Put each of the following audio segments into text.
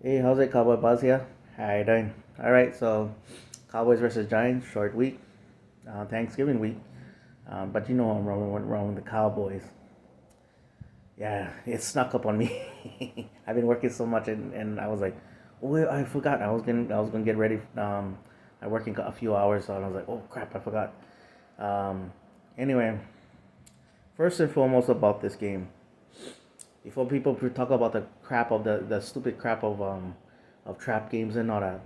Hey, how's it, Cowboy Buzz here? How you doing? All right, so Cowboys versus Giants, short week, Thanksgiving week. But you know I'm wrong with the Cowboys. Yeah, it snuck up on me. I've been working so much, and I was like, oh, I forgot. I was gonna get ready. I'm working a few hours, so I was like, oh crap, I forgot. Um, anyway, first and foremost about this game, before people talk about the crap of the stupid crap of trap games and all that.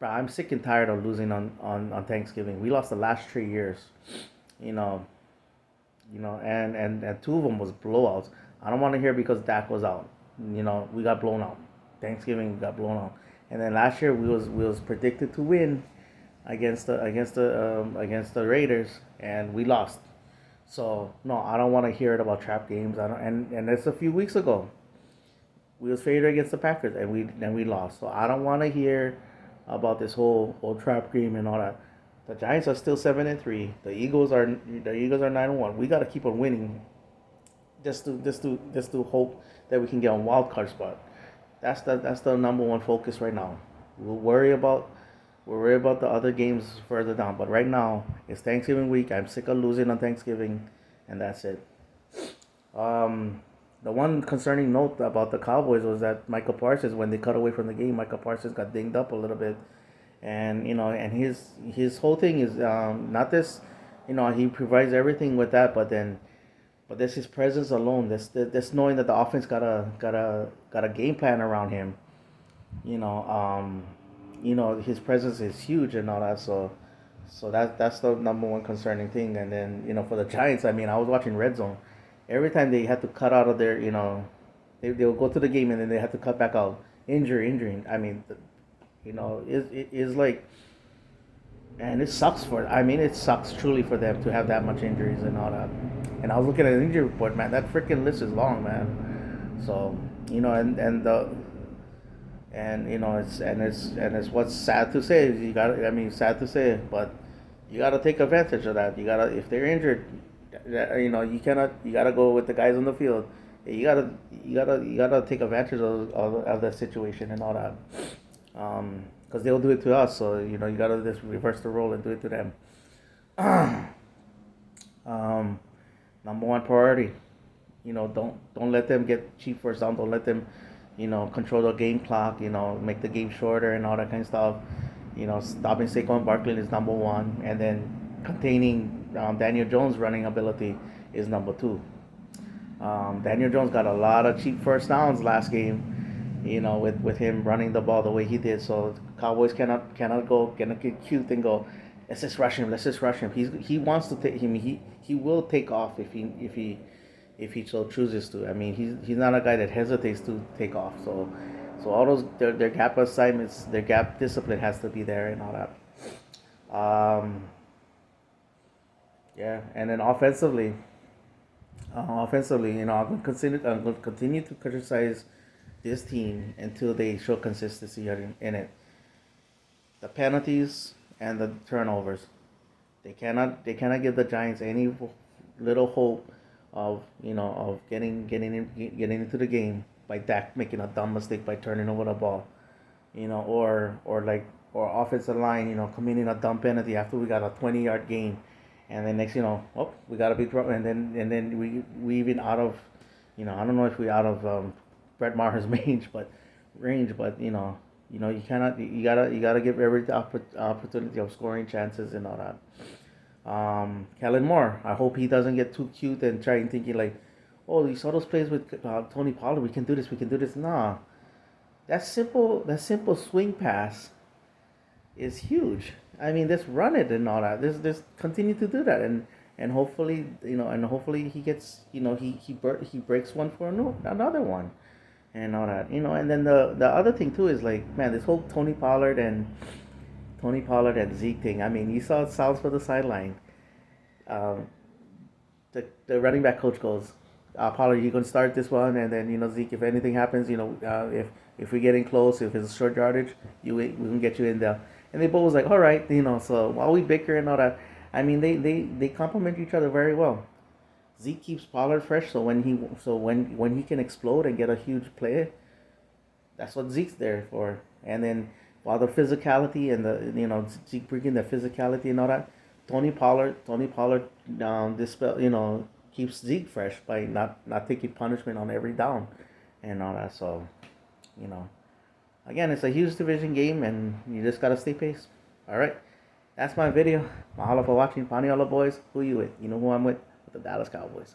Bro, I'm sick and tired of losing on Thanksgiving. We lost the last 3 years, you know, and two of them was blowouts. I don't want to hear because Dak was out. We got blown out. Thanksgiving we got blown out, and then last year we was predicted to win against the Raiders, and we lost. So no, I don't want to hear it about trap games. I don't, and it's a few weeks ago. We was favored against the Packers, and we lost. So I don't want to hear about this whole trap game and all that. The Giants are still 7-3. The Eagles are 9-1. We got to keep on winning, just to hope that we can get on wild card spot. That's the number one focus right now. We'll worry about we'll worry about the other games further down. But right now it's Thanksgiving week. I'm sick of losing on Thanksgiving, and that's it. Um, the one concerning note about the Cowboys was that Michael Parsons, when they cut away from the game, Michael Parsons got dinged up a little bit, and his whole thing is not this, he provides everything with that, but there's his presence alone. This knowing that the offense got a game plan around him. You know, um, his presence is huge and all that. So that's the number one concerning thing. And then for the Giants, I mean, I was watching Red Zone. Every time they had to cut out of their, they would go to the game and then they had to cut back out. Injury. I mean, it is like, and it sucks it sucks truly for them to have that much injuries and all that. And I was looking at the injury report, man. That freaking list is long, man. So, it's what's sad to say. Sad to say, but you gotta take advantage of that. You gotta, if they're injured, you gotta go with the guys on the field. You gotta take advantage of that situation and all that. Because they'll do it to us. So you gotta just reverse the role and do it to them. um, Number one priority. Don't let them get cheap first down. Don't let them, control the game clock. Make the game shorter and all that kind of stuff. Stopping Saquon Barkley is number one, and then containing Daniel Jones' running ability is number two. Daniel Jones got a lot of cheap first downs last game. With him running the ball the way he did. So Cowboys cannot get cute and go, let's just rush him. Let's just rush him. He wants to take him. He will take off if he so chooses to. I mean, he's not a guy that hesitates to take off. So all those their gap assignments, their gap discipline has to be there and all that. Yeah, and then offensively, I'm going to continue to criticize this team until they show consistency in it. The penalties and the turnovers, they cannot give the Giants any little hope of getting into the game by Dak making a dumb mistake by turning over the ball, or offensive line committing a dumb penalty after we got a 20-yard gain, and then next we gotta be and then we even out of, I don't know if we out of Brett Maher's range, but you cannot, you gotta give every opportunity of scoring chances and all that. Kellen Moore, I hope he doesn't get too cute and try and thinking like, oh, you saw those plays with Tony Pollard, we can do this. Nah, that simple swing pass is huge. I mean, just run it and all that. Just continue to do that, and hopefully he gets, he breaks one for another one and all that. And then the other thing too is like, man, this whole Tony Pollard and Zeke thing. I mean, you saw sounds for the sideline. Um, the running back coach goes, Pollard, you can start this one, and then Zeke, if anything happens, if we're getting close, if it's short yardage, we can get you in there. And they both was like, all right, So while we bicker and all that, I mean, they complement each other very well. Zeke keeps Pollard fresh, so when he can explode and get a huge play, That's what Zeke's there for. And then while the physicality and Zeke bringing the physicality and all that, Tony Pollard dispel keeps Zeke fresh by not taking punishment on every down and all that. So you know again, it's a huge division game, and you just gotta stay pace. All right, that's my video. Mahalo for watching. Paniolo boys, who you with? You know who I'm with? With the Dallas Cowboys.